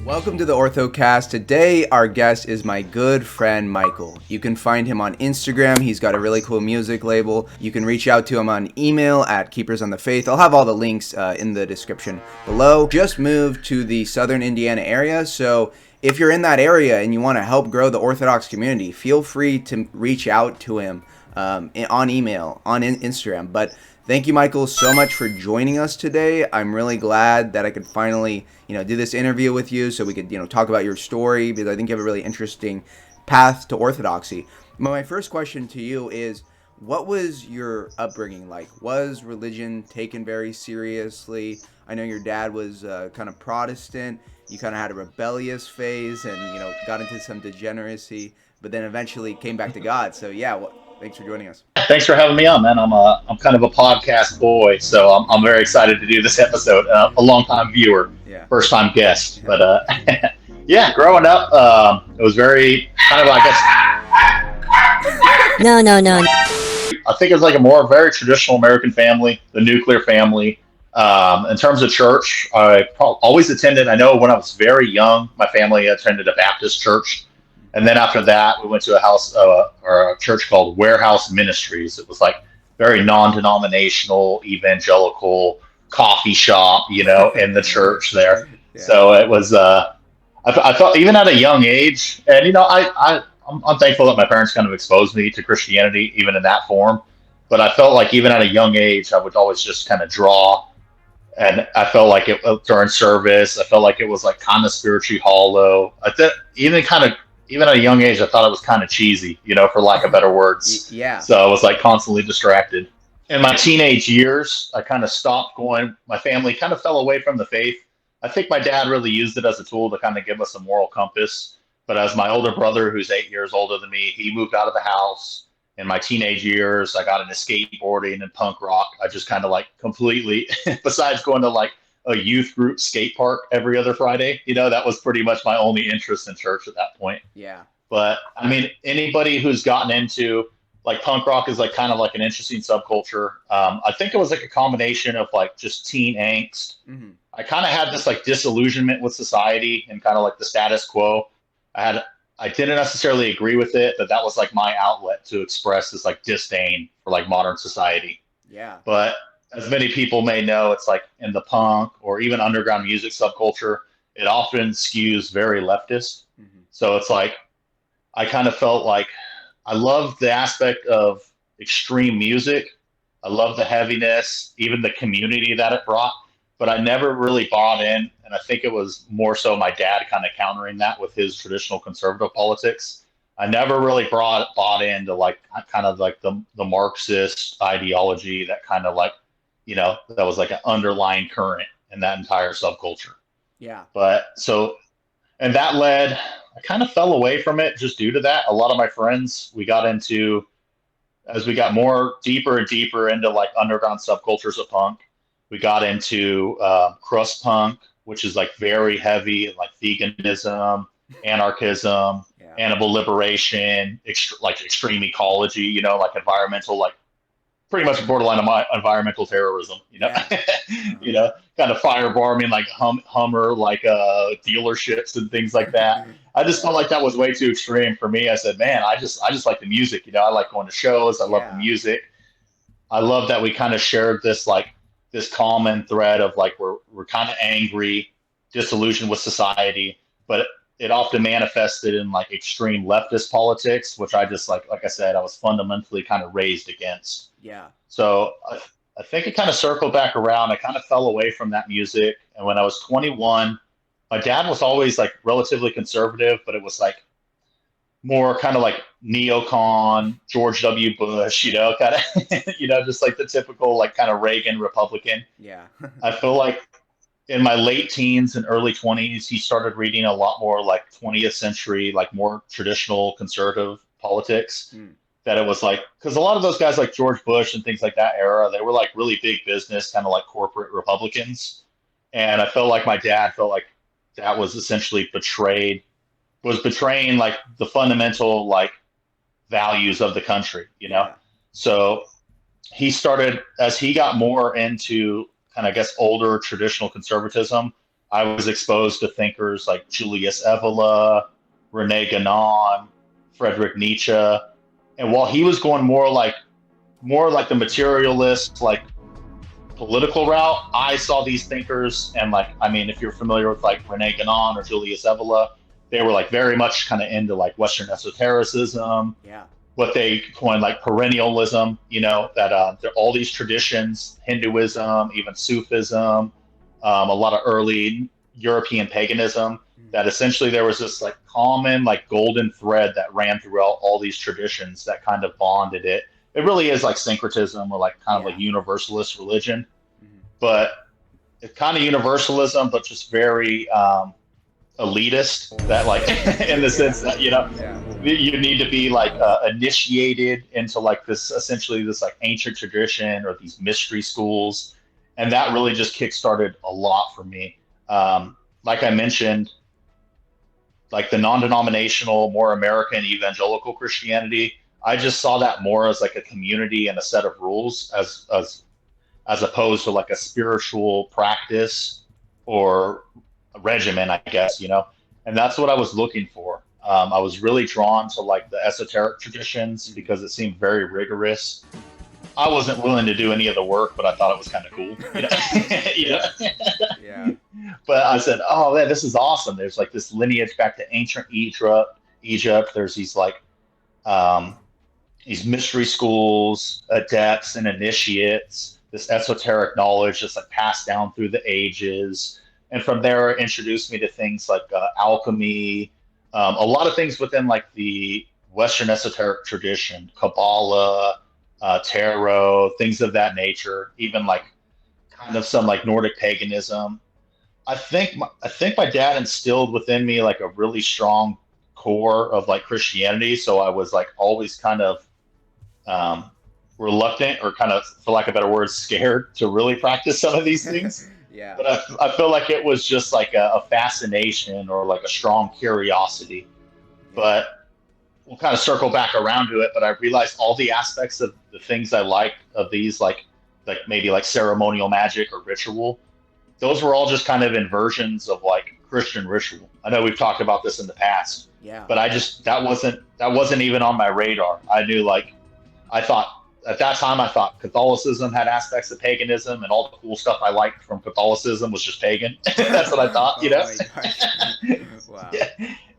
Welcome to the Orthocast. Today, our guest is my good friend, Michael. You can find him on Instagram. He's got a really cool music label. You can reach out to him on email at Keepers on the Faith. I'll have all the links in the description below. Just moved to the southern Indiana area, so if you're in that area and you want to help grow the Orthodox community, feel free to reach out to him on email, on Instagram. But thank you, Michael, so much for joining us today. I'm really glad that I could finally, do this interview with you so we could, talk about your story, because I think you have a really interesting path to Orthodoxy. My first question to you is, what was your upbringing like? Was religion taken very seriously? I know your dad was kind of Protestant. You kind of had a rebellious phase and, got into some degeneracy, but then eventually came back to God. So, yeah, thanks for joining us. Thanks for having me on, man. I'm kind of a podcast boy, so I'm very excited to do this episode. A long time viewer, Yeah. first time guest, but yeah, growing up, it was very kind of, I guess. No. I think it was like a more very traditional American family, the nuclear family. In terms of church, I always attended. I know when I was very young, my family attended a Baptist church. And then after that, we went to a house or a church called Warehouse Ministries. It was like very non-denominational, evangelical coffee shop, in the church there. Yeah. So it was, I felt even at a young age, and, I'm thankful that my parents kind of exposed me to Christianity, even in that form. But I felt like even at a young age, I would always just kind of draw. And I felt like it during service, I felt like it was like kind of spiritually hollow. Even at a young age, I thought it was kind of cheesy, for lack of better words. Yeah. So I was like constantly distracted. In my teenage years, I kind of stopped going. My family kind of fell away from the faith. I think my dad really used it as a tool to kind of give us a moral compass. But as my older brother, who's 8 years older than me, he moved out of the house. In my teenage years, I got into skateboarding and punk rock. I just kind of like completely, besides going to like a youth group skate park every other Friday, that was pretty much my only interest in church at that point. Yeah. But I mean, anybody who's gotten into like punk rock is like kind of like an interesting subculture. I think it was like a combination of like just teen angst. Mm-hmm. I kind of had this like disillusionment with society and kind of like the status quo. I didn't necessarily agree with it, but that was like my outlet to express this like disdain for like modern society. Yeah. But as many people may know, it's like in the punk or even underground music subculture, it often skews very leftist. Mm-hmm. So it's like, I kind of felt like I loved the aspect of extreme music. I love the heaviness, even the community that it brought, but I never really bought in. And I think it was more so my dad kind of countering that with his traditional conservative politics. I never really bought into like kind of like the Marxist ideology that kind of like, that was like an underlying current in that entire subculture. Yeah. But so, and that led, I kind of fell away from it just due to that. A lot of my friends, we got into, as we got more deeper and deeper into like underground subcultures of punk, we got into crust punk, which is like very heavy, like veganism, anarchism, animal liberation, like extreme ecology, like environmental, like pretty much borderline of environmental terrorism, kind of firebombing like Hummer, like dealerships and things like that. I just felt like that was way too extreme for me. I said, man, I just like the music, I like going to shows. I love the music. I love that we kind of shared this common thread of like we're kind of angry, disillusioned with society, but it often manifested in like extreme leftist politics, which I just like I said, I was fundamentally kind of raised against. Yeah. So I think it kind of circled back around. I kind of fell away from that music. And when I was 21, my dad was always like relatively conservative, but it was like more kind of like neocon, George W. Bush, kind of, just like the typical like kind of Reagan Republican. Yeah. I feel like in my late teens and early 20s, he started reading a lot more like 20th century, like more traditional conservative politics. That it was like, because a lot of those guys like George Bush and things like that era, they were like really big business, kind of like corporate Republicans. And I felt like my dad felt like that was essentially betraying like the fundamental like values of the country, Yeah. So he started, as he got more into kind of, I guess, older traditional conservatism, I was exposed to thinkers like Julius Evola, Rene Guénon, Friedrich Nietzsche, and while he was going more like the materialist, like political route, I saw these thinkers, and like, I mean, if you're familiar with like Rene Guénon or Julius Evola, they were like very much kind of into like Western esotericism, Yeah. what they coined like perennialism, you know, that there are all these traditions, Hinduism, even Sufism, a lot of early European paganism, that essentially there was this like common like golden thread that ran throughout all these traditions that kind of bonded it. It really is like syncretism or like kind of like universalist religion, but it's kind of universalism, but just very elitist. That like in the sense that you need to be like initiated into like this essentially this like ancient tradition or these mystery schools, and that really just kickstarted a lot for me. Like I mentioned, like the non-denominational, more American evangelical Christianity, I just saw that more as like a community and a set of rules as opposed to like a spiritual practice or a regimen, I guess, you know. And that's what I was looking for. I was really drawn to like the esoteric traditions because it seemed very rigorous. I wasn't willing to do any of the work, but I thought it was kind of cool, you know. You know? Yeah. But I said, "Oh man, this is awesome." There's like this lineage back to ancient Egypt. There's these like um, these mystery schools, adepts and initiates, this esoteric knowledge that's like passed down through the ages. And from there, it introduced me to things like alchemy, a lot of things within like the Western esoteric tradition, Kabbalah, tarot, things of that nature, even like kind of some like Nordic paganism. I think my dad instilled within me like a really strong core of like Christianity, so I was like always kind of um, reluctant or kind of, for lack of better words, scared to really practice some of these things. Yeah. But I feel like it was just like a fascination or like a strong curiosity. But we'll kind of circle back around to it. But I realized all the aspects of the things I liked of these, like maybe like ceremonial magic or ritual, those were all just kind of inversions of like Christian ritual. I know we've talked about this in the past, but I just that wasn't even on my radar. I knew like I thought at that time I thought Catholicism had aspects of paganism, and all the cool stuff I liked from Catholicism was just pagan. That's what I thought, you know. Wow. Yeah.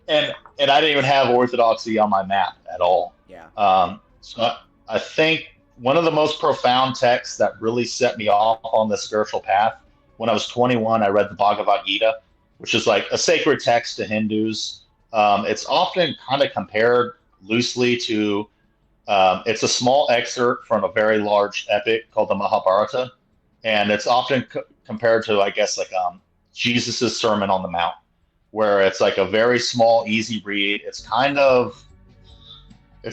And I didn't even have Orthodoxy on my map at all. Yeah. So I think one of the most profound texts that really set me off on the spiritual path, when I was 21, I read the Bhagavad Gita, which is like a sacred text to Hindus. It's often kind of compared loosely to, it's a small excerpt from a very large epic called the Mahabharata. And it's often compared to, I guess, like Jesus's Sermon on the Mount, where it's like a very small, easy read. It's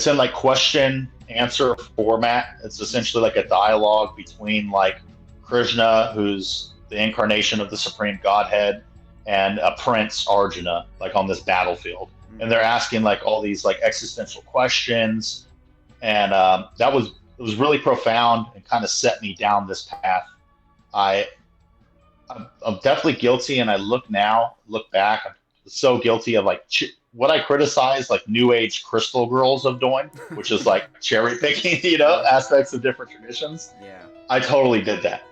in like question answer format. It's essentially like a dialogue between like Krishna, who's the incarnation of the Supreme Godhead, and a prince, Arjuna, like on this battlefield. And they're asking like all these like existential questions. And it was really profound and kind of set me down this path. I'm definitely guilty, and I look back, I'm so guilty of like what I criticize like New Age crystal girls of doing, which is like cherry picking, you know, aspects of different traditions. Yeah. I totally did that.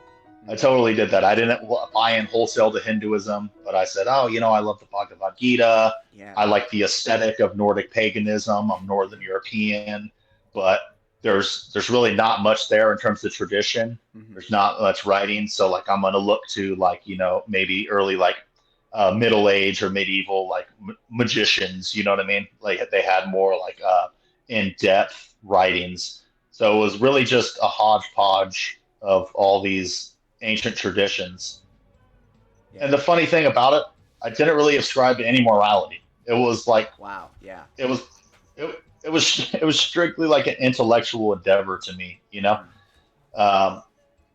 I didn't buy in wholesale to Hinduism, but I said, oh, you know, I love the Bhagavad Gita. Yeah. I like the aesthetic of Nordic paganism. I'm Northern European, but there's really not much there in terms of tradition. There's not much writing, so like I'm gonna look to like, you know, maybe early like middle age or medieval like magicians, you know what I mean? Like they had more like in-depth writings. So it was really just a hodgepodge of all these ancient traditions. Yeah. And the funny thing about it, I didn't really ascribe to any morality. It was like, wow, yeah. It was strictly like an intellectual endeavor to me, you know,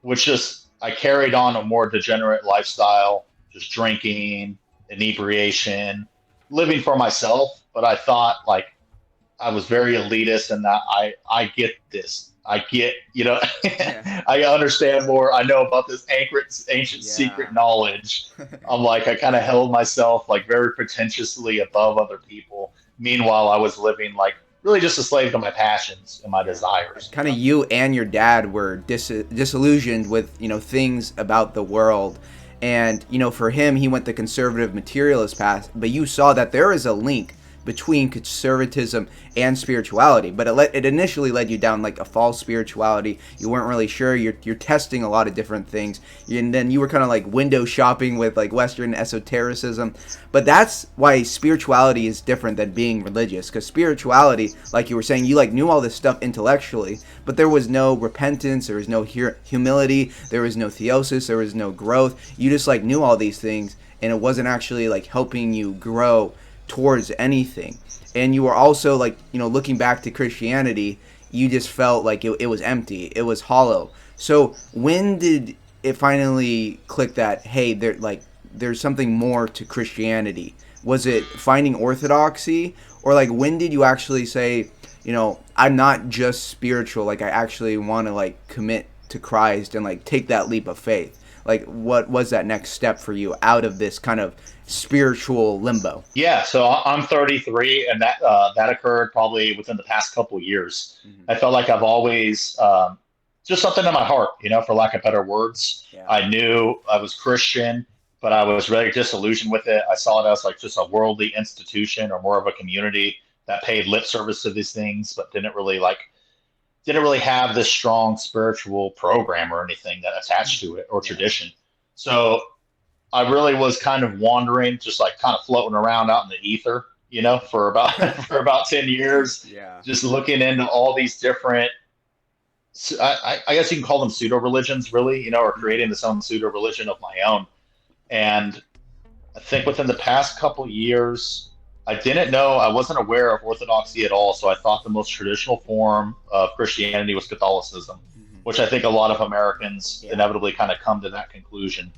which just I carried on a more degenerate lifestyle, just drinking, inebriation, living for myself. But I thought like I was very elitist in that I get this. I get, Yeah. I understand more. I know about this ancient Yeah. secret knowledge. I'm like, I kind of held myself like very pretentiously above other people. Meanwhile, I was living like really just a slave to my passions and my Yeah. desires, Kind of you and your dad were disillusioned with, things about the world. And, for him, he went the conservative materialist path, but you saw that there is a link between conservatism and spirituality, but it initially led you down like a false spirituality. You weren't really sure. You're testing a lot of different things, and then you were kind of like window shopping with like Western esotericism. But that's why spirituality is different than being religious, because spirituality, like you were saying, you like knew all this stuff intellectually, but there was no repentance, there was no humility, there was no theosis, there was no growth. You just like knew all these things, and it wasn't actually like helping you grow towards anything. And you were also like, looking back to Christianity, you just felt like it was empty, it was hollow. So when did it finally click that, hey, there's something more to Christianity? Was it finding orthodoxy, or like when did you actually say, I'm not just spiritual, like I actually want to like commit to Christ and like take that leap of faith? Like what was that next step for you out of this kind of spiritual limbo? Yeah, so I'm 33, and that occurred probably within the past couple of years. Mm-hmm. I felt like I've always just something in my heart, for lack of better words. Yeah. I knew I was Christian, but I was really disillusioned with it. I saw it as like just a worldly institution or more of a community that paid lip service to these things, but didn't really have this strong spiritual program or anything that attached to it or Yeah. tradition. So I really was kind of wandering, just like kind of floating around out in the ether, for about for about 10 years, Yeah. just looking into all these different. I guess you can call them pseudo religions, really, or creating this own pseudo religion of my own. And I think within the past couple years, I wasn't aware of Orthodoxy at all. So I thought the most traditional form of Christianity was Catholicism, Mm-hmm. which I think a lot of Americans Yeah. inevitably kind of come to that conclusion.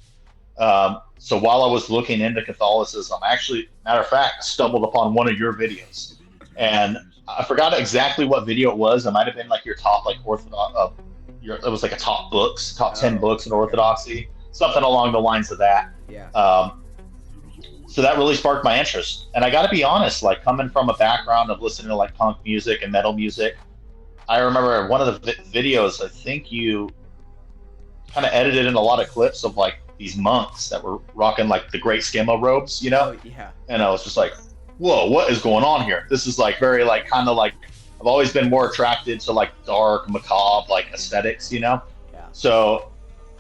So while I was looking into Catholicism, I actually, matter of fact, stumbled upon one of your videos, and I forgot exactly what video it was. It might have been like your top like Orthodox. It was like a top 10 Oh, books in okay. Orthodoxy, something along the lines of that. Yeah. So that really sparked my interest, and I got to be honest, like coming from a background of listening to like punk music and metal music, I remember one of the videos. I think you kind of edited in a lot of clips of like these monks that were rocking like the great schema robes, Oh, yeah. and I was just like, whoa, what is going on here? This is like very like kind of like I've always been more attracted to like dark, macabre like aesthetics. Yeah. So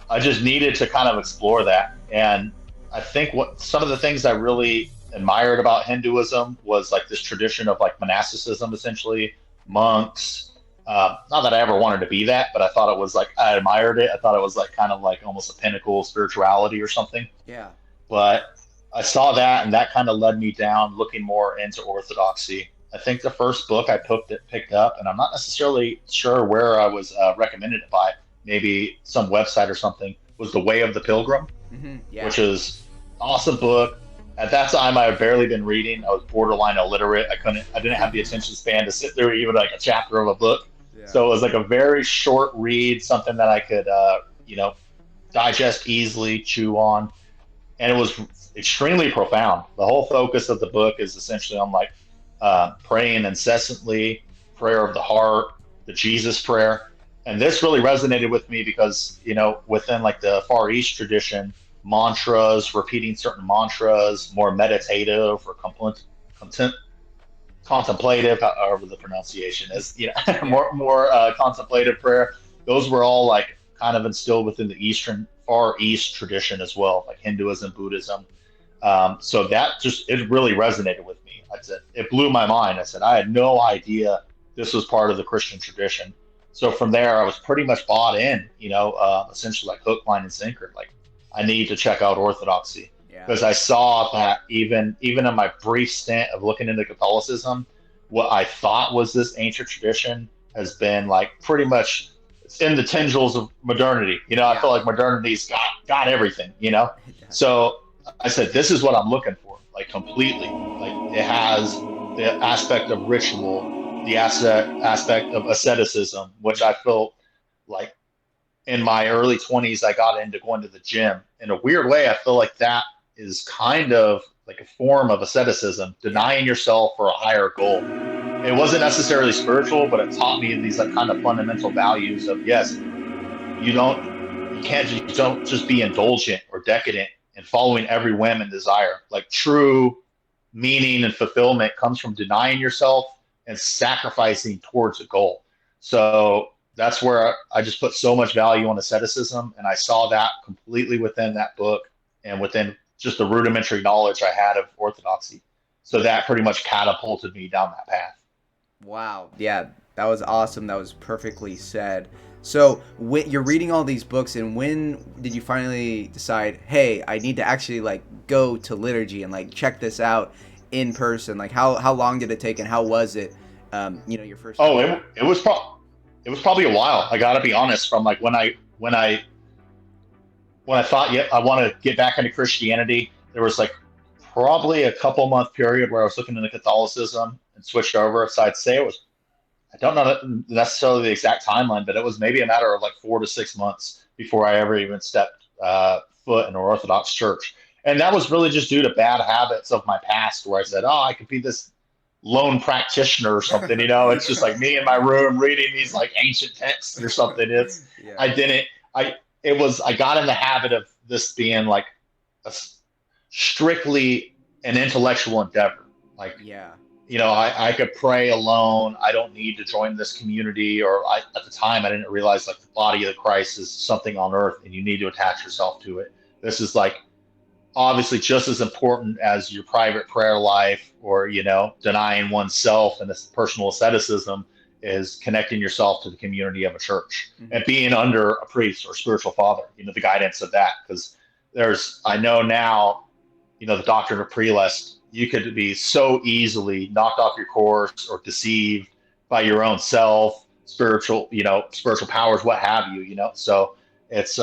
I just needed to kind of explore that. And I think what some of the things I really admired about Hinduism was like this tradition of like monasticism, essentially monks. Not that I ever wanted to be that, but I thought it was like I admired it. I thought it was like kind of like almost a pinnacle of spirituality or something. Yeah. But I saw that, and that kind of led me down looking more into Orthodoxy. I think the first book I picked up, and I'm not necessarily sure where I was recommended it by, maybe some website or something, was The Way of the Pilgrim, Mm-hmm. Yeah. which is an awesome book. At that time, I had barely been reading. I was borderline illiterate. I didn't have the attention span to sit through even like a chapter of a book. Yeah. So it was like a very short read, something that I could, digest easily, chew on, and it was extremely profound. The whole focus of the book is essentially on like praying incessantly, prayer of the heart, the Jesus prayer, and this really resonated with me because within like the Far East tradition, mantras, repeating certain mantras, more meditative or contemplative, however the pronunciation is, more contemplative prayer. Those were all like kind of instilled within the Eastern Far East tradition as well, like Hinduism, Buddhism. So that it really resonated with me. I said it blew my mind. I said I had no idea this was part of the Christian tradition. So from there, I was pretty much bought in. Essentially like hook, line, and sinker. Like I need to check out Orthodoxy Yeah. because I saw that even in my brief stint of looking into Catholicism, what I thought was this ancient tradition has been like pretty much it's in the tendrils of modernity. I Yeah. feel like modernity's got everything. Yeah. So I said, this is what I'm looking for, like completely. Like it has the aspect of ritual, the aspect of asceticism, which I feel like in my early 20s, I got into going to the gym. In a weird way, I feel like that is kind of like a form of asceticism, Yeah. denying yourself for a higher goal. It wasn't necessarily spiritual, but it taught me these like kind of fundamental values of yes, you don't you can't you don't just be indulgent or decadent and following every whim and desire. Like true meaning and fulfillment comes from denying yourself and sacrificing towards a goal. So that's where I just put so much value on asceticism, and I saw that completely within that book and within just the rudimentary knowledge I had of orthodoxy. So that pretty much catapulted me down that path. Wow. Yeah, that was awesome. That was perfectly said. So, when you're reading all these books, and when did you finally decide, hey, I need to actually like go to liturgy and like check this out in person? Like, how long did it take, and how was it? Your first time Oh, there. it was probably a while. I got to be honest. From like when I thought, yeah, I want to get back into Christianity, there was like probably a couple month period where I was looking into Catholicism and switched over. So I'd say it was, I don't know necessarily the exact timeline, but it was maybe a matter of like 4 to 6 months before I ever even stepped foot in an Orthodox church. And that was really just due to bad habits of my past where I said, oh, I could be this lone practitioner or something. It's just like me in my room reading these like ancient texts or something. Yeah. I didn't, I, I got in the habit of this being like a, strictly an intellectual endeavor. Like, Yeah. I could pray alone. I don't need to join this community. At the time, I didn't realize like the body of Christ is something on earth and you need to attach yourself to it. This is like obviously just as important as your private prayer life or, denying oneself and this personal asceticism is connecting yourself to the community of a church Hmm. and being under a priest or spiritual father, the guidance of that. Because I know now, the doctrine of prelest, you could be so easily knocked off your course or deceived by your own self, spiritual powers, what have you, So it's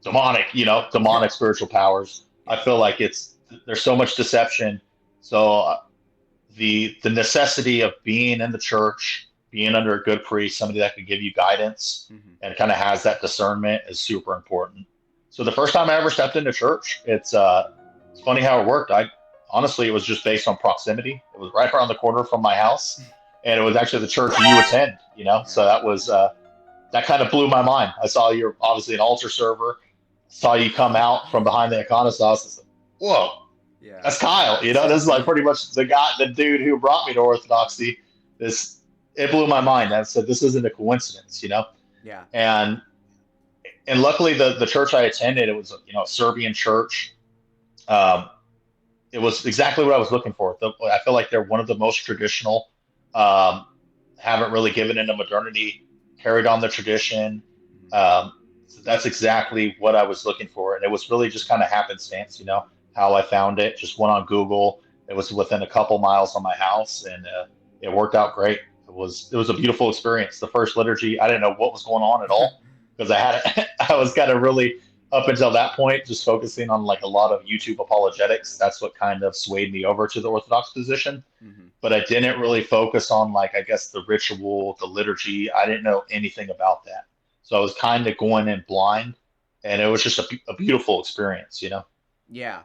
demonic, demonic spiritual powers. I Yeah. feel like there's so much deception. So the necessity of being in the church, being under a good priest, somebody that can give you guidance Hmm. and kind of has that discernment is super important. So the first time I ever stepped into church, it's funny how it worked. I honestly, it was just based on proximity. It was right around the corner from my house, and it was actually the church you attend. Yeah. So that kind of blew my mind. I saw you're obviously an altar server. Saw you come out from behind the iconostas. I said, whoa, Yeah. that's Kyle. This is like pretty much the dude who brought me to Orthodoxy. This It blew my mind. I said, this isn't a coincidence. Yeah. And luckily the church I attended, it was a Serbian church. Um, it was exactly what I was looking for. I feel like they're one of the most traditional. Um, haven't really given into modernity, carried on the tradition. So that's exactly what I was looking for, and it was really just kind of happenstance. How I found it. Just went on Google. It was within a couple miles of my house, and it worked out great. It was a beautiful experience. The first liturgy, I didn't know what was going on at all because I was kind of really up until that point just focusing on like a lot of YouTube apologetics. That's what kind of swayed me over to the Orthodox position. Hmm. But I didn't really focus on like I guess the ritual, the liturgy. I didn't know anything about that, so I was kind of going in blind, and it was just a beautiful experience. Yeah.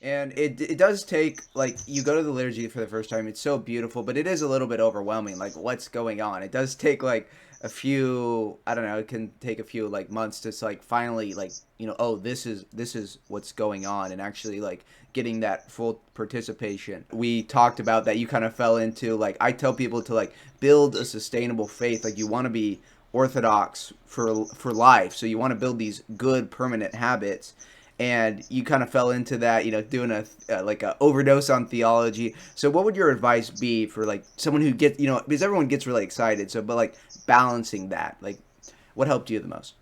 And it does take, like, you go to the liturgy for the first time, it's so beautiful, but it is a little bit overwhelming, like what's going on. It does take like a few, I don't know, it can take a few like months to like finally like, oh, this is what's going on, and actually like getting that full participation. We talked about that you kind of fell into, like, I tell people to like build a sustainable faith, like you want to be orthodox for life. So you want to build these good permanent habits, and you kind of fell into that, doing a like a overdose on theology. So what would your advice be for like someone who gets, because everyone gets really excited, so but like balancing that, like what helped you the most?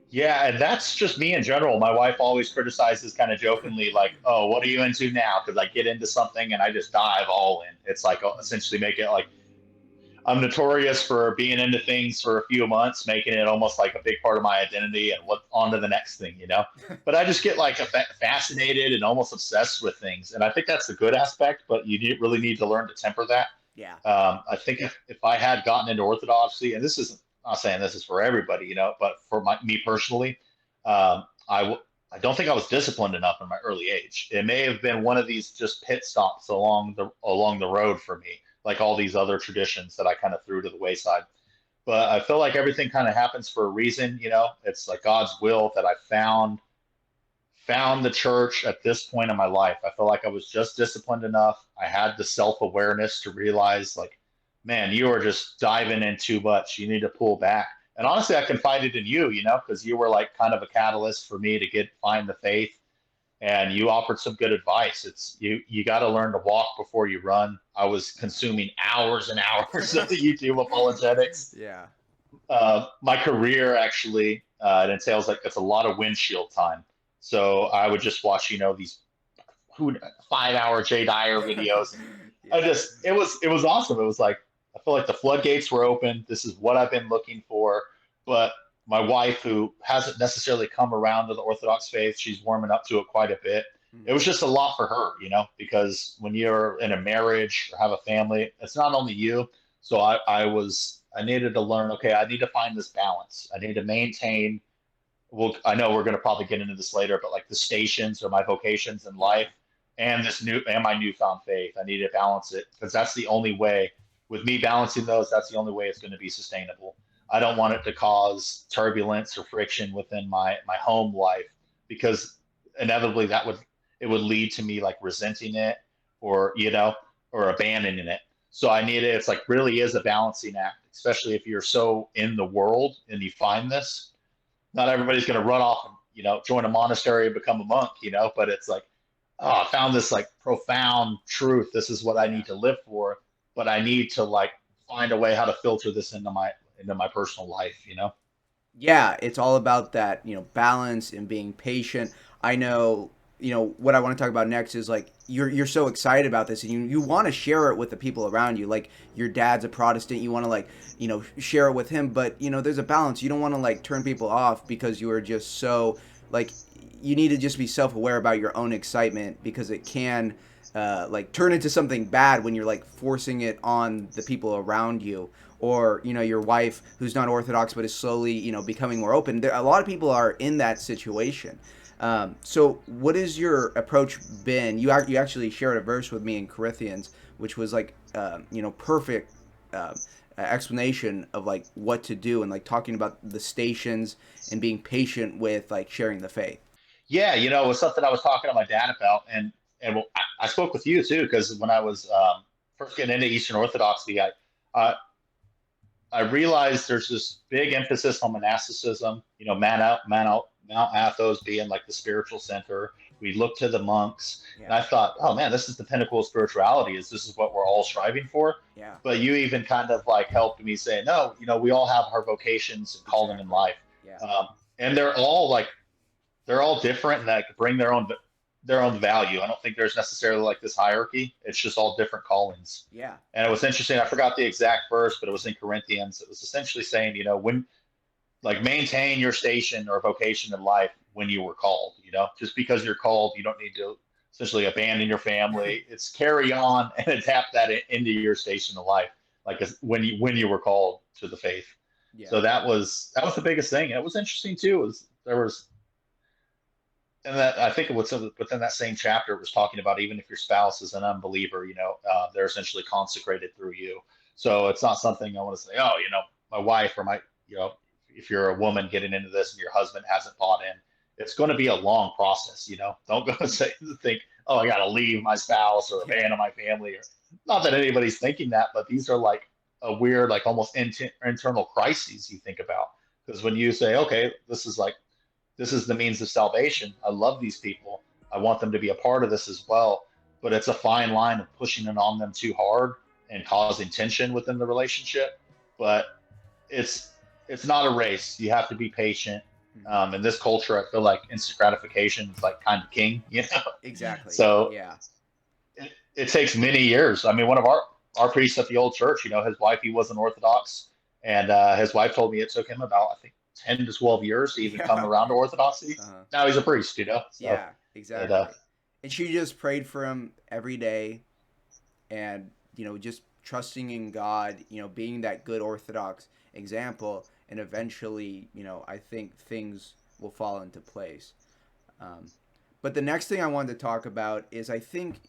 Yeah, and that's just me in general. My wife always criticizes kind of jokingly, like, "Oh, what are you into now?" Because I get into something and I just dive all in. It's like essentially make it like I'm notorious for being into things for a few months, making it almost like a big part of my identity, and what on to the next thing. But I just get like fascinated and almost obsessed with things, and I think that's the good aspect. But you really need to learn to temper that. Yeah. I think if I had gotten into Orthodoxy, and this isn't, I'm not saying this is for everybody, but for me personally, I don't think I was disciplined enough in my early age. It may have been one of these just pit stops along the road for me, like all these other traditions that I kind of threw to the wayside. But I feel like everything kind of happens for a reason. It's like God's will that I found the church at this point in my life. I felt like I was just disciplined enough. I had the self awareness to realize, like, man, you are just diving in too much. You need to pull back. And honestly, I confided in you, because you were like kind of a catalyst for me to find the faith, and you offered some good advice. It's you got to learn to walk before you run. I was consuming hours and hours of the YouTube apologetics. Yeah. My career actually, it entails like it's a lot of windshield time. So I would just watch, these 5-hour Jay Dyer videos, and I Yeah. just it was awesome. It was like I feel like the floodgates were open. This is what I've been looking for. But my wife, who hasn't necessarily come around to the Orthodox faith, she's warming up to it quite a bit. It Mhm. was just a lot for her, because when you're in a marriage or have a family, it's not only you. So I needed to learn. Okay, I need to find this balance. I need to maintain. Well, I know we're going to probably get into this later, but like the stations or my vocations in Yeah. life, and my newfound faith, I need to balance it, because that's the only way. With me balancing those, that's the only way it's going to be sustainable. I don't want it to cause turbulence or friction within my home life, because inevitably it would lead to me like resenting it, or or abandoning it. So I need it. It's like really is a balancing act, especially if you're so in the world and you find this. Not everybody's going to run off and join a monastery and become a monk, but it's like, oh, I found this like profound truth. This is what I Yeah. need to live for, but I need to like find a way how to filter this into my personal life. Yeah, it's all about that, balance and being patient. I know, what I want to talk about next is like you're so excited about this and you want to share it with the people around you. Like your dad's a Protestant, you want to like, share it with him, but there's a balance. You don't want to like turn people off because you are just so like you need to just be self-aware about your own excitement because it can like turn into something bad when you're like forcing it on the people around you, or your wife who's not Orthodox but is slowly becoming more open. A lot of people are in that situation. So what has your approach been? You actually shared a verse with me in Corinthians, which was like perfect explanation of like what to do, and like talking about the stations and being patient with like sharing the faith. Yeah, it was something I was talking to my dad about, and well, I spoke with you too, because when I was first getting into Eastern Orthodoxy, uh, I realized there's this big emphasis on monasticism. Mount Athos being like the spiritual center. We look to the monks, and Yeah. I thought, oh man, this is the pinnacle of spirituality. This is what we're all striving for? Yeah. But you even kind of like helped me say, no, we all have our vocations and calling in Exactly. life, Yeah. um, and they're all different and like bring their own value. I don't think there's necessarily like this hierarchy. It's just all different callings. Yeah. And it was interesting. I forgot the exact verse, but it was in Corinthians. It was essentially saying, when like maintain your station or vocation in life when you were called. Just because you're called, you don't need to essentially abandon your family. It's carry on and adapt that into your station in life, like when you were called to the faith. Yeah. So that was the biggest thing. And it was interesting too. Was there was and that I think it was within that same chapter, it was talking about even if your spouse is an unbeliever, they're essentially consecrated through you. So it's not something I want to say, oh, my wife or if you're a woman getting into this and your husband hasn't bought in, it's going to be a long process. Don't go and think, oh, I got to leave my spouse or Yeah. abandon my family. Or not that anybody's thinking that, but these are like a weird, like almost internal crises you think about. Because when you say, okay, this is the means of salvation. I love these people. I want them to be a part of this as well. But it's a fine line of pushing it on them too hard and causing tension within the relationship. But it's not a race. You have to be patient. Mhm. In this culture, I feel like instant gratification is like kind of king. Exactly. So Yeah. it takes many years. I mean, one of our priests at the old church, his wife, he wasn't Orthodox, and his wife told me it took him about, I think, 10 to 12 years to even come Yeah. around to Orthodoxy. Uh-huh. Now he's a priest. So Yeah, it exactly. And she just prayed for him every day and, just trusting in God, being that good Orthodox example, and eventually, I think things will fall into place. Um, but the next thing I wanted to talk about is I think,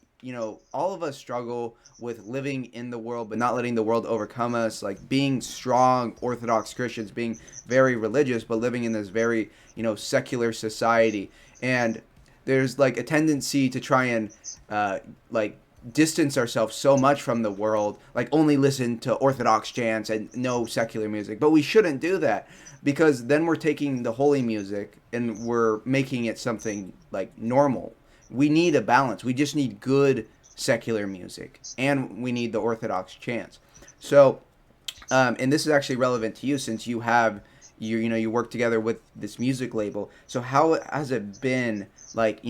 all of us struggle with living in the world, but not letting the world overcome us, like being strong Orthodox Christians, being very religious, but living in this very, secular society. And there's like a tendency to try and, like, distance ourselves so much from the world, like only listen to Orthodox chants and no secular music. But we shouldn't do that, because then we're taking the holy music and we're making it something like normal. We need a balance. We just need good secular music, and we need the Orthodox chants. So, and this is actually relevant to you, since you work together with this music label. So how has it been, like,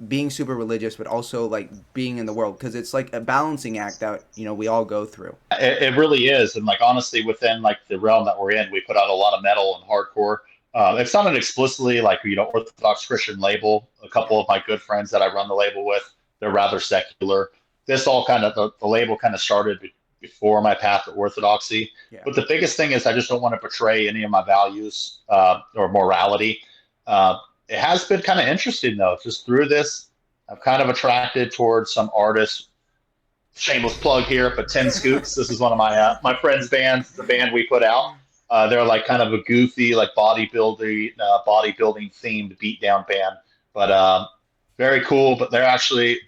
being super religious but also like being in the world, because it's like a balancing act that we all go through. It really is, and like honestly, within like the realm that we're in, we put out a lot of metal and hardcore. It's not an explicitly like Orthodox Christian label. A couple of my good friends that I run the label with, they're rather secular. This all kind of the label kind of started before my path to Orthodoxy. Yeah. But the biggest thing is I just don't want to betray any of my values or morality. It has been kind of interesting though. Just through this, I've kind of attracted towards some artists. Shameless plug here, but 10 Scoops. This is one of my friends' bands. It's a band we put out. They're like kind of a goofy, like bodybuilding themed beatdown band, but very cool. But they're actually,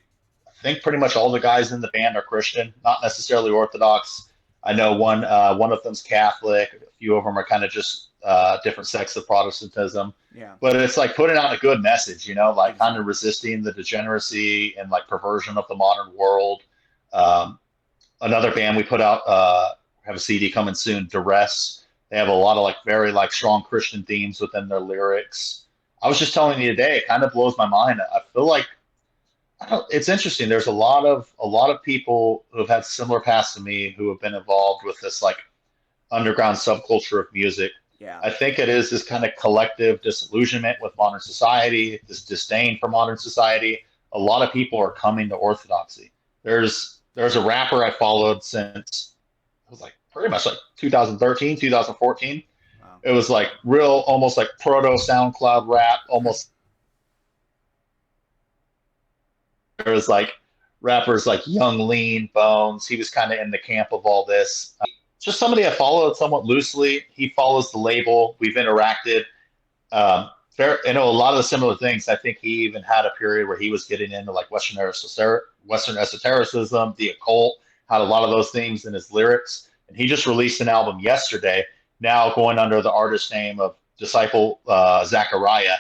I think, pretty much all the guys in the band are Christian, not necessarily Orthodox. I know one of them's Catholic. A few of them are kind of just different sects of Protestantism. Yeah. But it's like putting out a good message, like kind of resisting the degeneracy and like perversion of the modern world. Um, Another band we put out, have a CD coming soon, Duress. They have a lot of like very like strong Christian themes within their lyrics. I was just telling you today, it kind of blows my mind. I feel like it's interesting. There's a lot of people who have had similar paths to me who have been involved with this like underground subculture of music. Yeah. I think it is this kind of collective disillusionment with modern society, this disdain for modern society. A lot of people are coming to Orthodoxy. There's a rapper I followed since it was like pretty much like 2013, 2014. Wow. It was like real, almost like proto SoundCloud rap. Almost there was like rappers like Young Lean, Bones. He was kind of in the camp of all this. Just somebody I followed somewhat loosely. He follows the label. We've interacted. I know a lot of the similar things. I think he even had a period where he was getting into like Western esotericism, the occult, had a lot of those themes in his lyrics. And he just released an album yesterday, now going under the artist name of Disciple Zachariah.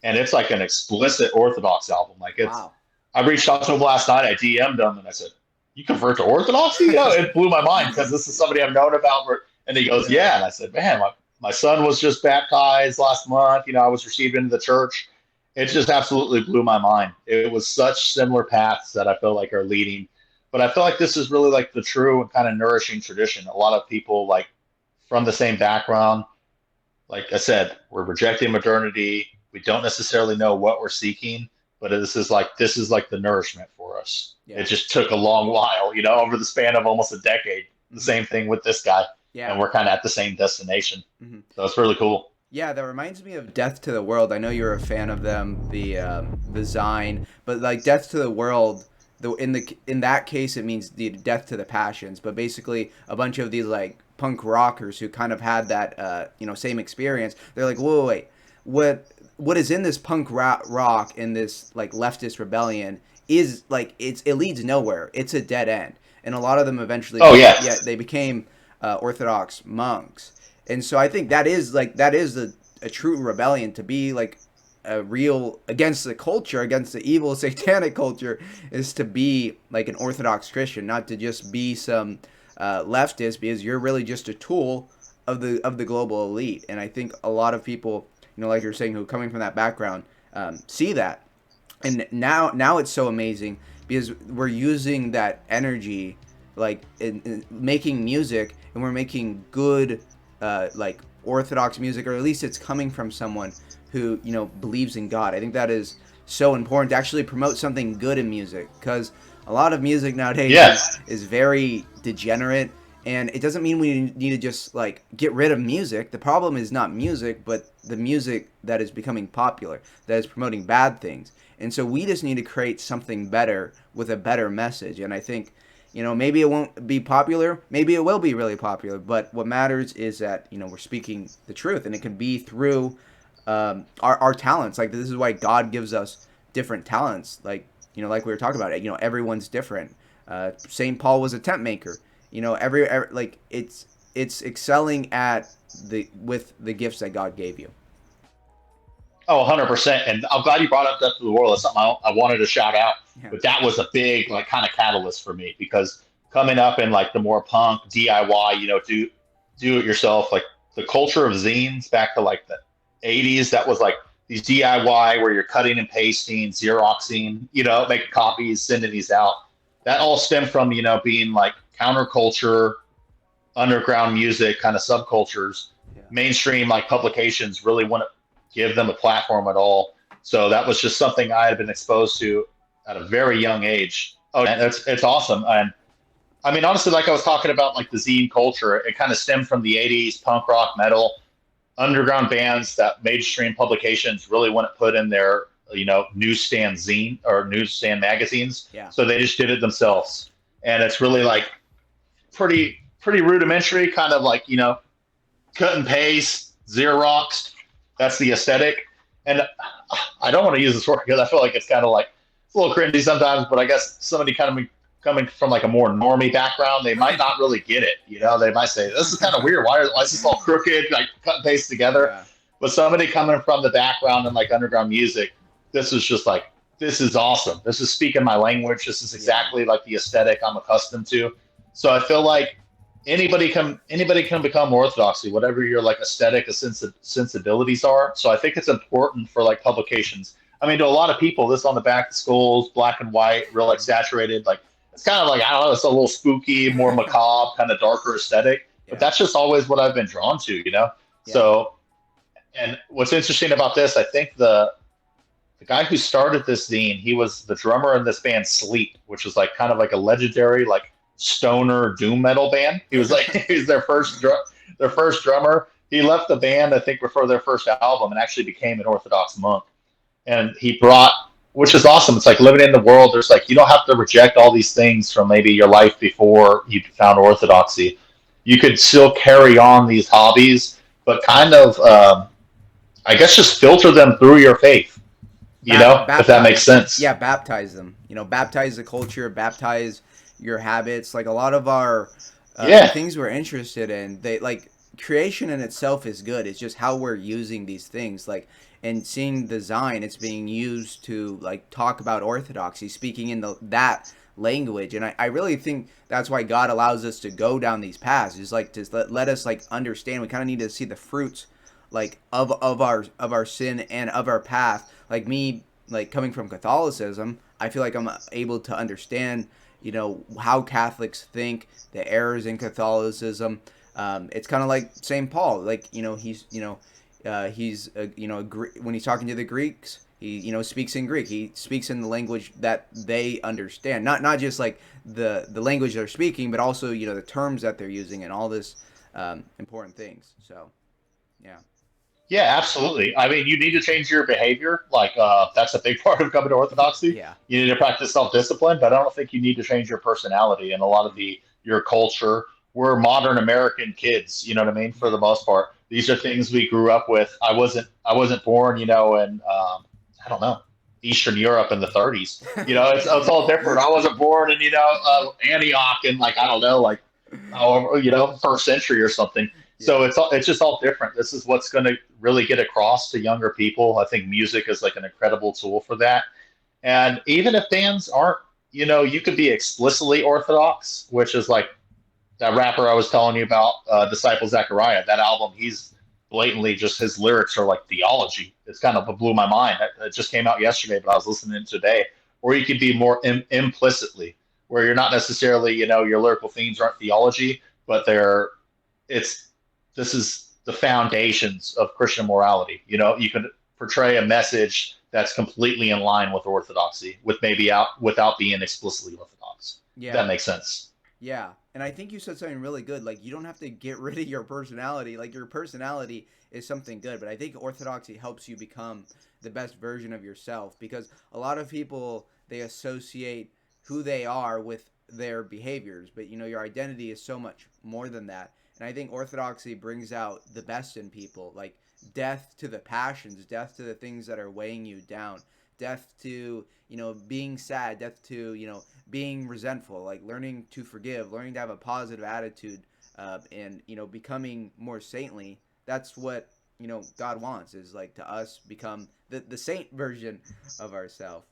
And it's like an explicit Orthodox album. Like it's, Wow. I reached out to him last night. I DM'd him and I said, "You convert to Orthodoxy?" It blew my mind because this is somebody I've known about. And he goes, "Yeah." And I said, "Man, my son was just baptized last month. I was received into the church." It just absolutely blew my mind. It was such similar paths that I feel like are leading. But I feel like this is really like the true and kind of nourishing tradition. A lot of people like from the same background, like I said, we're rejecting modernity. We don't necessarily know what we're seeking, but this is like the nourishment for us. Yeah. It just took a long while, over the span of almost a decade. The same thing with this guy. Yeah. And we're kind of at the same destination. Mm-hmm. So it's really cool. Yeah, that reminds me of Death to the World. I know you're a fan of them, the Zine, but like Death to the World, in that case it means the death to the passions. But basically, a bunch of these like punk rockers who kind of had that same experience. They're like, whoa, wait, what is in this punk rock in this like leftist rebellion is like it leads nowhere. It's a dead end, and a lot of them eventually they became Orthodox monks. And so I think that is a true rebellion, to be like a real against the culture, against the evil satanic culture, is to be like an Orthodox Christian, not to just be some leftist, because you're really just a tool of the global elite. And I think a lot of people, like you're saying, who coming from that background, see that. And now it's so amazing because we're using that energy like in making music, and we're making good like Orthodox music, or at least it's coming from someone who believes in God. I think that is so important to actually promote something good in music, because A lot of music nowadays Yes. is very degenerate, and it doesn't mean we need to just like get rid of music. The problem is not music, but the music that is becoming popular, that is promoting bad things. And so we just need to create something better with a better message. And I think, maybe it won't be popular, maybe it will be really popular, but what matters is that, we're speaking the truth, and it can be through our talents. Like, this is why God gives us different talents. Like we were talking about it, everyone's different. St. Paul was a tent maker. Every like it's excelling at the with the gifts that God gave you. Oh, 100%. And I'm glad you brought up Death of the World. That's something I wanted to shout out. Yeah. But that was a big, like, kind of catalyst for me because coming up in, like, the more punk, DIY, do it yourself, like, the culture of zines back to, like, the 80s, that was, like, these DIY where you're cutting and pasting, Xeroxing, making copies, sending these out. That all stemmed from, being, like, counterculture, underground music kind of subcultures. Yeah. Mainstream like publications really wouldn't give them a platform at all. So that was just something I had been exposed to at a very young age. Oh, and it's awesome. And I mean, honestly, like I was talking about, like the zine culture, it kind of stemmed from the '80s, punk rock, metal, underground bands that mainstream publications really wouldn't put in their newsstand zine or newsstand magazines. Yeah. So they just did it themselves, and it's really like pretty rudimentary, kind of like cut and paste, Xerox. That's the aesthetic. And I don't want to use this word because I feel like it's kind of like it's a little cringy sometimes. But I guess somebody kind of coming from like a more normie background, they might not really get it. They might say this is kind of weird. Why is this all crooked, like cut and paste together? Yeah. But somebody coming from the background and like underground music, this is just like this is awesome. This is speaking my language. This is exactly like the aesthetic I'm accustomed to. So I feel like anybody can become orthodoxy, whatever your like aesthetic sensibilities are. So I think it's important for like publications. I mean, to a lot of people, this on the back of skulls, black and white, real like saturated, like it's kind of like I don't know, it's a little spooky, more macabre, kind of darker aesthetic. But Yeah. that's just always what I've been drawn to. Yeah. So, and what's interesting about this, I think the guy who started this zine, he was the drummer in this band Sleep, which was like kind of like a legendary like stoner doom metal band. He was like he was their first drummer. He left the band I think before their first album and actually became an Orthodox monk. And he brought, which is awesome. It's like living in the world. There's like you don't have to reject all these things from maybe your life before you found Orthodoxy. You could still carry on these hobbies, but kind of I guess just filter them through your faith. If that makes Baptize. sense. Yeah, baptize them. Baptize the culture, baptize your habits. Like a lot of our the Yeah. things we're interested in, they like creation in itself is good. It's just how we're using these things. Like and seeing design, it's being used to like talk about orthodoxy, speaking in that language. And I really think that's why God allows us to go down these paths. Is like to let us like understand. We kind of need to see the fruits like of our sin and of our path. Like me, like coming from Catholicism, I feel like I'm able to understand how Catholics think, the errors in Catholicism. It's kind of like St. Paul, like when he's talking to the Greeks, he speaks in Greek. He speaks in the language that they understand, not just like the language they're speaking, but also the terms that they're using and all this important things. So yeah. Yeah, absolutely. I mean, you need to change your behavior. Like, that's a big part of coming to Orthodoxy. Yeah. You need to practice self-discipline, but I don't think you need to change your personality and a lot of your culture. We're modern American kids, you know what I mean? For the Yeah. most part, these are things we grew up with. I wasn't born, in I don't know, Eastern Europe in the 30s. It's all different. I wasn't born in Antioch in like I don't know, like first century or something. So Yeah. it's just all different. This is what's going to really get across to younger people. I think music is like an incredible tool for that. And even if bands aren't, you could be explicitly Orthodox, which is like that rapper I was telling you about, Disciple Zachariah. That album, he's blatantly just his lyrics are like theology. It's kind of blew my mind. It just came out yesterday, but I was listening to it today. Or you could be more implicitly, where you're not necessarily, your lyrical themes aren't theology, but it's this is the foundations of Christian morality. You can portray a message that's completely in line with Orthodoxy, with maybe out without being explicitly Orthodox. If that Yeah. makes sense. Yeah, and I think you said something really good. Like, you don't have to get rid of your personality. Like, your personality is something good, but I think orthodoxy helps you become the best version of yourself, because a lot of people, they associate who they are with their behaviors, but your identity is so much more than that. And I think orthodoxy brings out the best in people, like death to the passions, death to the things that are weighing you down, death to being sad, death to being resentful, like learning to forgive, learning to have a positive attitude, and becoming more saintly. That's what God wants, is like to us become the saint version of ourselves.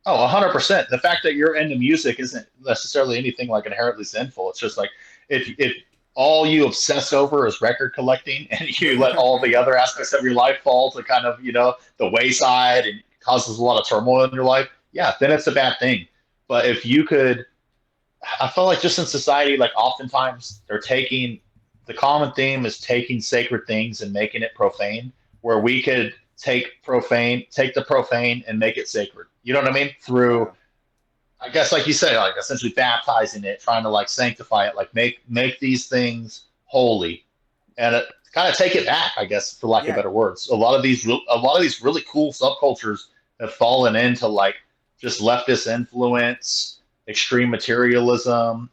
Oh, 100%. The fact that you're into music isn't necessarily anything like inherently sinful. It's just like if all you obsess over is record collecting and you let all the other aspects of your life fall to kind of, the wayside and causes a lot of turmoil in your life, yeah, then it's a bad thing. But if you could, I feel like just in society, like oftentimes they're taking the common theme is taking sacred things and making it profane, where we could take the profane and make it sacred. You know what I mean? Through, Yeah, I guess, like you say, like essentially baptizing it, trying to like sanctify it, like make these things holy, and kind of take it back, I guess, for lack of yeah, better words. A lot of these really cool subcultures have fallen into like just leftist influence, extreme materialism,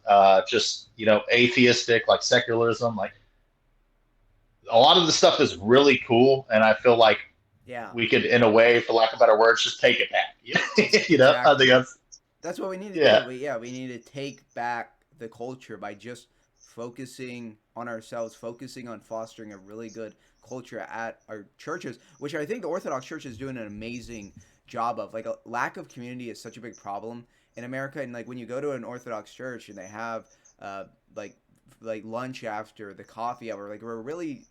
just atheistic like secularism. Like a lot of the stuff is really cool, and I feel like yeah. we could, in a way, for lack of better words, just take it back. I think Exactly. that's That's what we need to yeah. do. We need to take back the culture by just focusing on ourselves, focusing on fostering a really good culture at our churches, which I think the Orthodox Church is doing an amazing job of. Like, a lack of community is such a big problem in America, and like when you go to an Orthodox church and they have uh like lunch after, the coffee hour, like we're really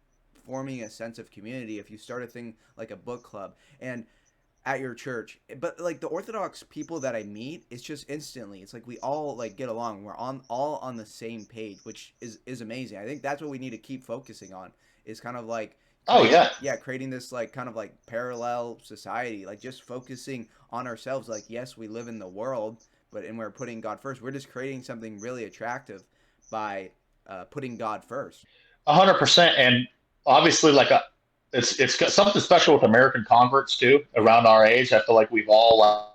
forming a sense of community if you start a thing like a book club. And at your church. But like the Orthodox people that I meet, it's just instantly. It's like we all like get along. We're all on the same page, which is amazing. I think that's what we need to keep focusing on. Is kind of like Oh yeah. creating this like kind of like parallel society, like just focusing on ourselves. Like, yes, we live in the world, but and we're putting God first. We're just creating something really attractive by putting God first. 100%. And obviously, like it's got something special with American converts too. Yeah. Around our age, I feel like we've all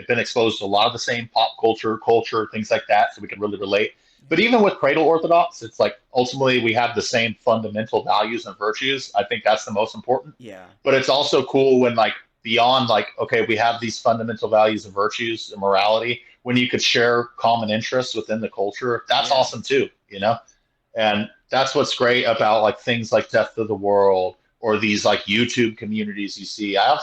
been exposed to a lot of the same pop culture, things like that, so we can really relate. But even with Cradle Orthodox, it's like ultimately we have the same fundamental values and virtues. I think that's the most important. Yeah. But it's also cool when like beyond like okay, we have these fundamental values and virtues and morality. When you could share common interests within the culture, that's Yeah. awesome too. And that's what's great about like things like Death of the World or these like YouTube communities you see. I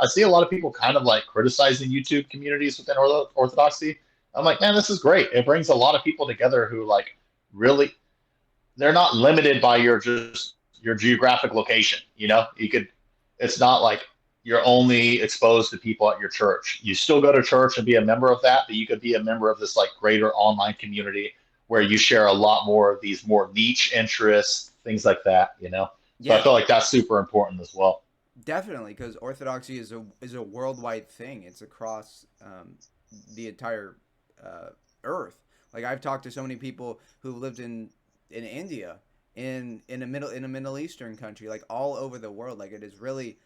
see a lot of people kind of like criticizing YouTube communities within Orthodoxy. I'm like, man, this is great. It brings a lot of people together who like really they're not limited by your geographic location. You could. It's not like you're only exposed to people at your church. You still go to church and be a member of that, but you could be a member of this like greater online community where you share a lot more of these more niche interests, things like that. So I Yeah. feel like that's super important as well. Definitely, because orthodoxy is a worldwide thing. It's across the entire uh, earth. Like, I've talked to so many people who lived in India, in a Middle Eastern country, like all over the world. Like, it is really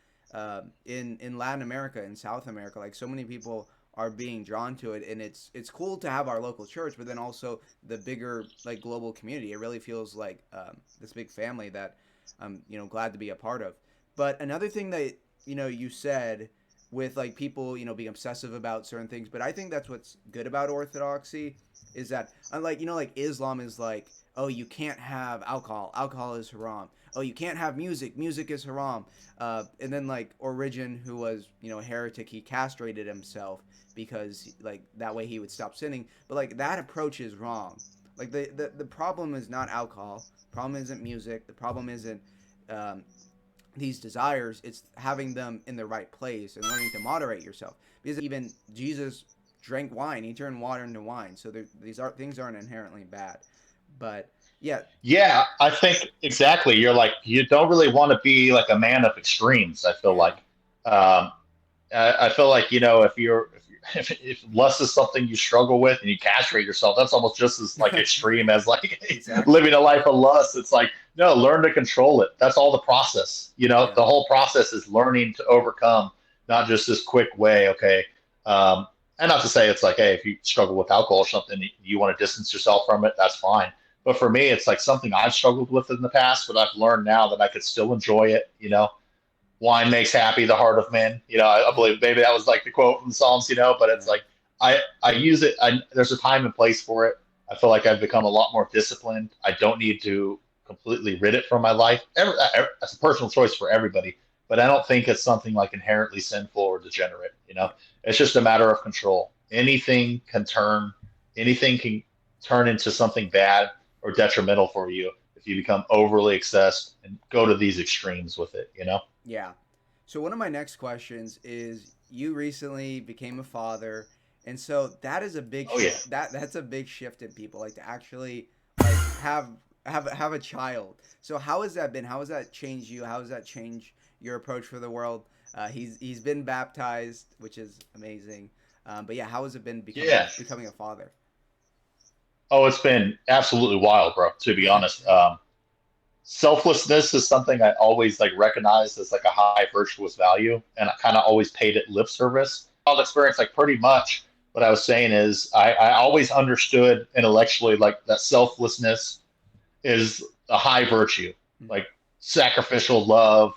in Latin America, in South America. Like, so many people are being drawn to it, and it's cool to have our local church, but then also the bigger like global community. It really feels like this big family that I'm glad to be a part of. But another thing that you said, with like people being obsessive about certain things, but I think that's what's good about orthodoxy, is that unlike like Islam is like, oh, you can't have alcohol, alcohol is haram. Oh, you can't have music, music is haram. And then like Origen, who was a heretic, he castrated himself because like that way he would stop sinning. But like that approach is wrong. Like the problem is not alcohol. The problem isn't music. The problem isn't um, these desires. It's having them in the right place and learning to moderate yourself, because even Jesus drank wine. He turned water into wine. So these are things aren't inherently bad. But yeah. Yeah, I think exactly. You're like you don't really want to be like a man of extremes. I feel Yeah. like Um, I feel like, if lust is something you struggle with and you castrate yourself, that's almost just as like extreme as like Exactly. living a life of lust. It's like, no, learn to control it. That's all the process. Yeah. The whole process is learning to overcome, not just this quick way. Okay. Um, and not to say it's like, hey, if you struggle with alcohol or something, you want to distance yourself from it, that's fine. But for me, it's like something I've struggled with in the past, but I've learned now that I could still enjoy it. Wine makes happy the heart of men. I believe maybe that was like the quote from the Psalms, but it's Yeah. like I use it. There's a time and place for it. I feel like I've become a lot more disciplined. I don't need to completely rid it from my life. That's a personal choice for everybody, but I don't think it's something like inherently sinful or degenerate. Yeah. It's just a matter of control. Anything can turn into something bad or detrimental for you if you become overly obsessed and go to these extremes with it. Yeah. So one of my next questions is you recently became a father, and so that is a big Oh yeah. shift. That's a big shift in people, like to actually like have a child. So how has that been? How has that changed you? How has that changed your approach for the world? He's been baptized, which is amazing. But yeah, how has it been Yeah. becoming a father? Oh, it's been absolutely wild, bro, to be honest. Selflessness is something I always like recognized as like a high virtuous value, and I kind of always paid it lip service. All the experience, like pretty much what I was saying is I always understood intellectually like that selflessness is a high virtue, Mhm. like sacrificial love.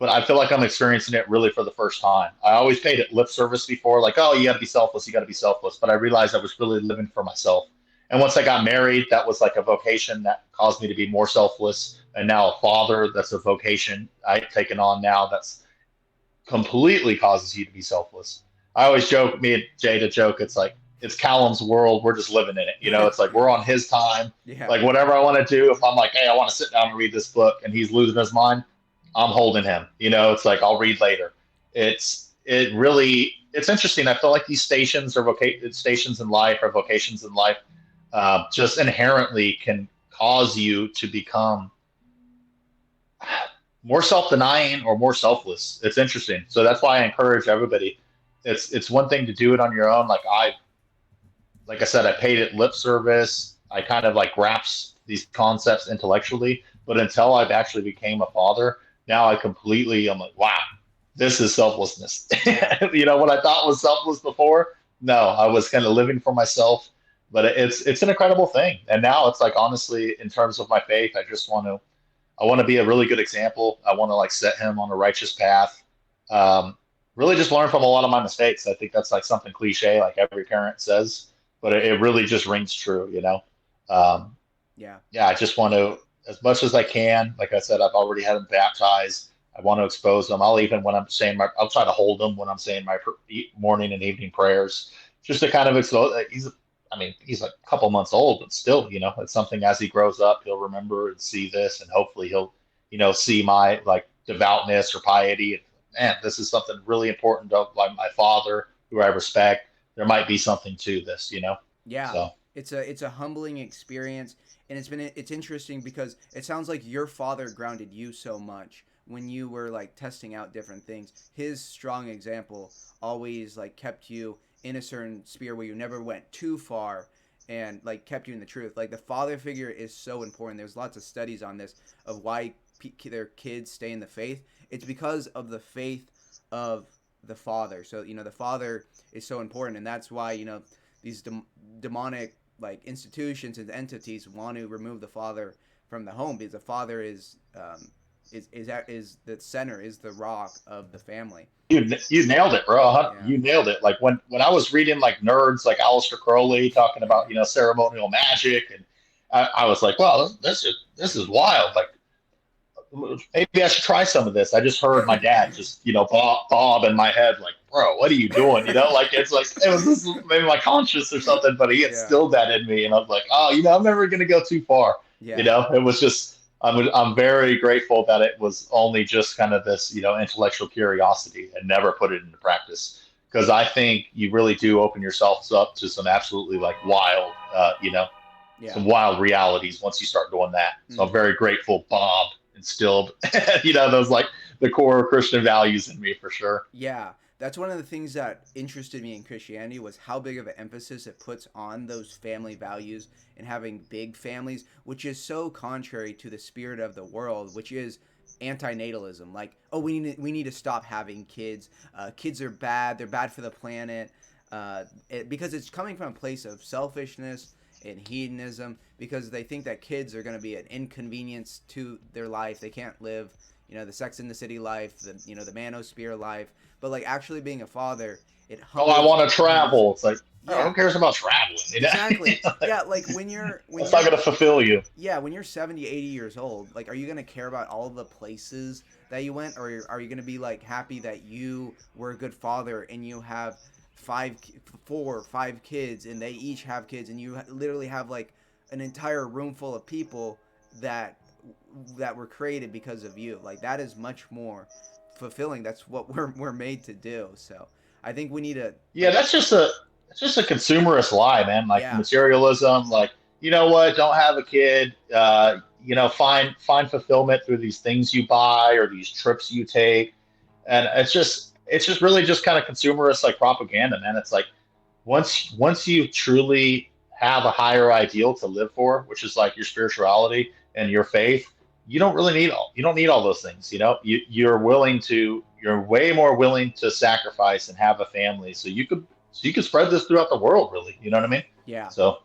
But I feel like I'm experiencing it really for the first time. I always paid it lip service before, like, oh, you got to be selfless, you got to be selfless. But I realized I was really living for myself. And once I got married, that was like a vocation that caused me to be more selfless. And now a father, that's a vocation I've taken on now that's completely causes you to be selfless. I always joke, me and Jay to joke, it's like it's Callum's world. We're just living in it. It's like we're on his time. Yeah. Like whatever I want to do, if I'm like, hey, I want to sit down and read this book, and he's losing his mind, I'm holding him. It's like I'll read later. It's interesting. I feel like these stations in life or vocations in life just inherently can cause you to become more self-denying or more selfless. It's interesting. So that's why I encourage everybody. It's one thing to do it on your own. Like I said, I paid it lip service. I kind of like grasp these concepts intellectually, but until I've actually became a father, now I'm like, wow, this is selflessness. Yeah. What I thought was selfless before, no, I was kind of living for myself. But it's an incredible thing. And now it's like honestly, in terms of my faith, I want to be a really good example. I want to like set him on a righteous path. Um, really just learn from a lot of my mistakes. I think that's like something cliche, like every parent says, but it really just rings true. Um, Yeah. yeah, I just want to, as much as I can, like I said, I've already had him baptized. I want to expose them. I'll try to hold them when I'm saying my morning and evening prayers, just to kind of expose. He's like a couple months old, but still, it's something as he grows up, he'll remember and see this, and hopefully he'll, see my like devoutness or piety. And man, this is something really important to like my father, who I respect. There might be something to this. Yeah, So it's a humbling experience, and it's interesting because it sounds like your father grounded you so much when you were like testing out different things. His strong example always like kept you in a certain sphere where you never went too far and like kept you in the truth. Like the father figure is so important. There's lots of studies on this of why their kids stay in the faith. It's because of the faith of the father. So, the father is so important, and that's why, these demonic like institutions and entities want to remove the father from the home because the father is the center, is the rock of the family. you nailed it, bro. Yeah. You nailed it. Like when I was reading like nerds like Aleister Crowley talking about ceremonial magic, and I was like, well, this is wild. Like maybe I should try some of this. I just heard my dad just Bob in my head like, bro, what are you doing? Like it's like it was just maybe my conscience or something, but he Yeah. instilled that in me, and I was like, oh, I'm never gonna go too far. Yeah. It was just. I'm very grateful that it was only just kind of this, intellectual curiosity and never put it into practice. Because I think you really do open yourselves up to some absolutely like wild, Yeah. some wild realities once you start doing that. So I'm Mm-hmm. very grateful Bob instilled, those like the core Christian values in me for sure. Yeah, that's one of the things that interested me in Christianity was how big of an emphasis it puts on those family values and having big families, which is so contrary to the spirit of the world, which is antinatalism. Like, oh, we need to stop having kids. Kids are bad. They're bad for the planet. Because it's coming from a place of selfishness and hedonism. Because they think that kids are going to be an inconvenience to their life. They can't live, the Sex in the City life, the manosphere life. But like actually being a father, it Oh, I humbles. want to travel. It's like, oh, who Yeah, cares about traveling? exactly. Like, Yeah, like when you're when that's not you're going to fulfill you. yeah, when you're 70, 80 years old, like, are you going to care about all the places that you went? Or are you going to be, like, happy that you were a good father and you have 5 kids and they each have kids and you literally have, like, an entire room full of people that were created because of you? Like, that is much more fulfilling. That's what we're made to do. So I think we need to, Yeah, like, that's just a consumerist lie, man. Like yeah. materialism. Like, you know what? Don't have a kid. Find fulfillment through these things you buy or these trips you take, and it's just really just kind of consumerist like propaganda, man. It's like once you truly have a higher ideal to live for, which is like your spirituality and your faith, you don't need all those things. You're way more willing to sacrifice and have a family so you could spread this throughout the world, really. You know what I mean? Yeah. So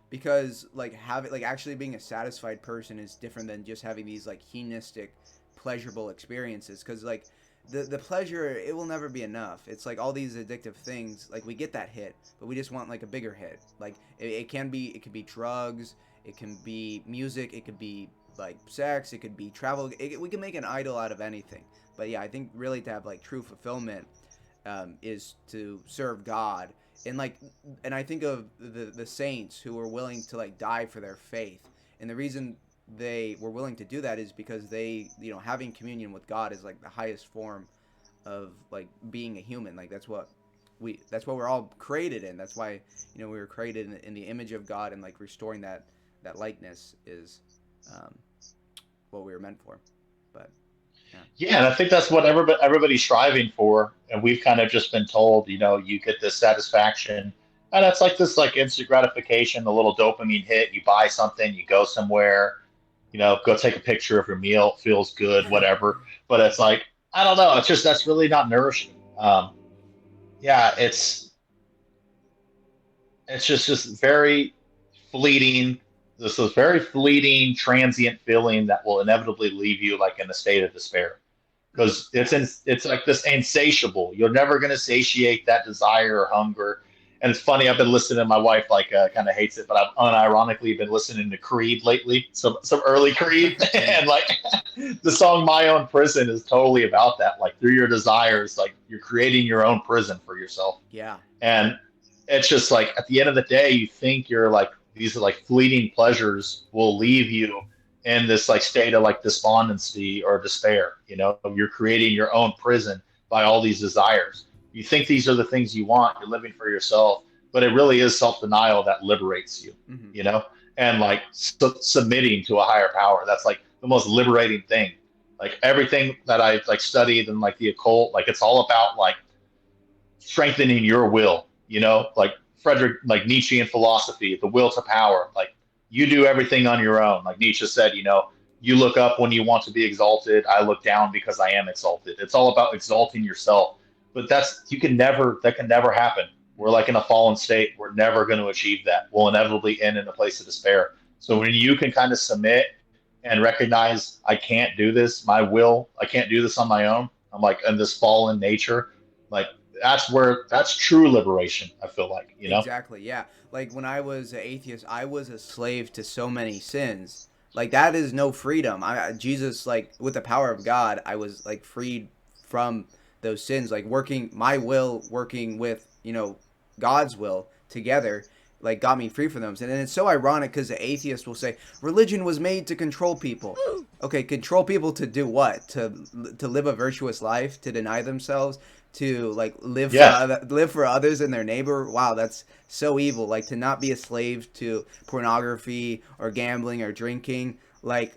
Because like actually being a satisfied person is different than just having these like hedonistic pleasurable experiences, because like the pleasure, it will never be enough. It's like all these addictive things, like we get that hit, but we just want like a bigger hit. Like it could be drugs, it can be music, it could be like sex, it could be travel. We can make an idol out of anything. But yeah, I think really to have like true fulfillment, is to serve God. And like, and I think of the saints who were willing to like die for their faith, and the reason they were willing to do that is because they, having communion with God is like the highest form of like being a human. Like that's what we're all created in. That's why, we were created in the image of God, and like restoring that likeness is, um, what we were meant for. But yeah. yeah, and I think that's what everybody's striving for, and we've kind of just been told, you get this satisfaction, and that's like this like instant gratification, the little dopamine hit. You buy something, you go somewhere, go take a picture of your meal, feels good, whatever. But it's like, I don't know, it's just that's really not nourishing. Yeah, it's just very fleeting. This is very fleeting, transient feeling that will inevitably leave you like in a state of despair because it's like this insatiable. You're never going to satiate that desire or hunger. And it's funny. I've been listening. My wife like kind of hates it, but I've unironically been listening to Creed lately. Some early Creed, Same. and like the song "My Own Prison" is totally about that. Like through your desires, like you're creating your own prison for yourself. Yeah. And it's just like at the end of the day, you think you're like these are like fleeting pleasures will leave you in this like state of like despondency or despair. You're creating your own prison by all these desires. You think these are the things you want, you're living for yourself, but it really is self-denial that liberates you, Hmm. you know, and like submitting to a higher power. That's like the most liberating thing. Like everything that I like studied and like the occult, like it's all about like strengthening your will, like Frederick, like Nietzschean philosophy, the will to power. Like you do everything on your own. Like Nietzsche said, you look up when you want to be exalted. I look down because I am exalted. It's all about exalting yourself. But that can never happen. We're like in a fallen state. We're never going to achieve that. We'll inevitably end in a place of despair. So when you can kind of submit and recognize, I can't do this, I can't do this on my own. I'm like in this fallen nature, like that's true liberation. I feel like. Exactly. Yeah. Like when I was an atheist, I was a slave to so many sins. Like that is no freedom. Jesus, like with the power of God, I was like freed from those sins. Like working my will, working with God's will together, like got me free from them. And it's so ironic because the atheist will say religion was made to control people. Okay, control people to do what? To live a virtuous life, to deny themselves, to like Yeah. live for others and their neighbor. Wow, that's so evil. Like to not be a slave to pornography or gambling or drinking. Like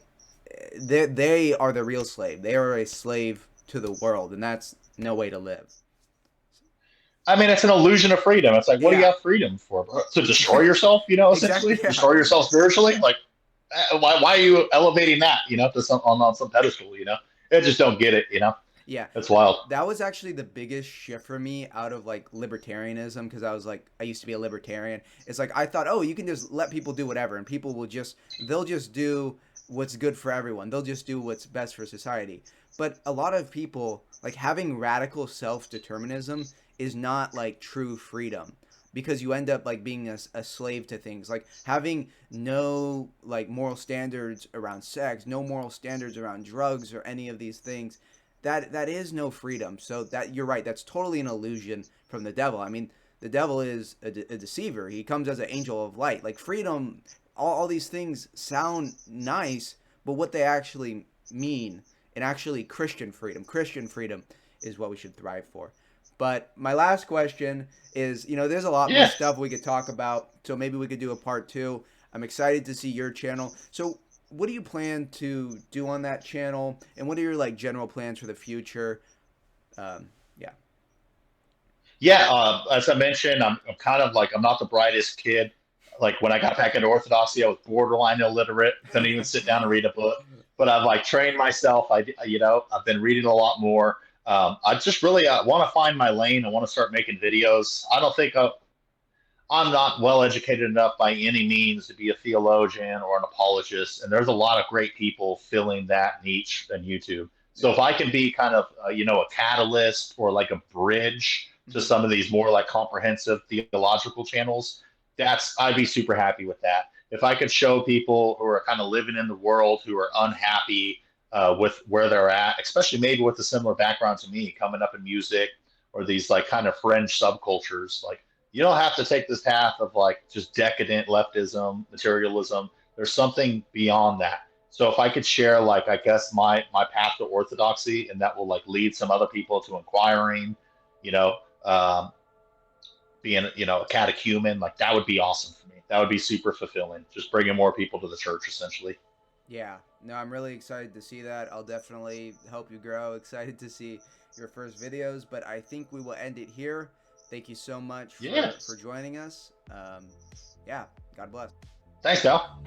they are the real slave. They are a slave to the world, and that's no way to live. I mean, it's an illusion of freedom. It's like, what do you Yeah, have freedom for, bro? To destroy yourself, essentially exactly. Yeah, destroy yourself spiritually. Like, why are you elevating that, to some on some pedestal? I just don't get it. yeah. It's wild. That was actually the biggest shift for me out of like libertarianism, because I used to be a libertarian. It's like I thought, oh, you can just let people do whatever, and people they'll just do what's good for everyone. They'll just do what's best for society. But a lot of people, like, having radical self determinism is not like true freedom, because you end up like being a slave to things, like having no like moral standards around sex, no moral standards around drugs or any of these things. That is no freedom. So that, you're right, that's totally an illusion from the devil. I mean, the devil is a deceiver. He comes as an angel of light. Like freedom, all these things sound nice, but what they actually mean, and actually Christian freedom is what we should thrive for. But my last question is, there's a lot more Yeah, stuff we could talk about, so maybe we could do a part two. I'm excited to see your channel. So what do you plan to do on that channel, and what are your like general plans for the future? Yeah. yeah. As I mentioned, I'm kind of like, I'm not the brightest kid. Like when I got back into Orthodoxy, I was borderline illiterate. Couldn't even sit down and read a book. But I've like trained myself. I've been reading a lot more. I just really want to find my lane. I want to start making videos. I don't think I'm not well educated enough by any means to be a theologian or an apologist, and there's a lot of great people filling that niche in YouTube. So Yeah. if I can be kind of a catalyst or like a bridge to Hmm. some of these more like comprehensive theological channels, I'd be super happy with that. If I could show people who are kind of living in the world who are unhappy with where they're at, especially maybe with a similar background to me, coming up in music or these like kind of fringe subcultures, like you don't have to take this path of like just decadent leftism, materialism. There's something beyond that. So if I could share like I guess my path to orthodoxy, and that will like lead some other people to inquiring, you know, um, being a catechumen, like that would be awesome for me. That would be super fulfilling. Just bringing more people to the church, essentially. Yeah. No, I'm really excited to see that. I'll definitely help you grow. Excited to see your first videos, but I think we will end it here. Thank you so much for Yes. joining us. Yeah. God bless. Thanks, Cal.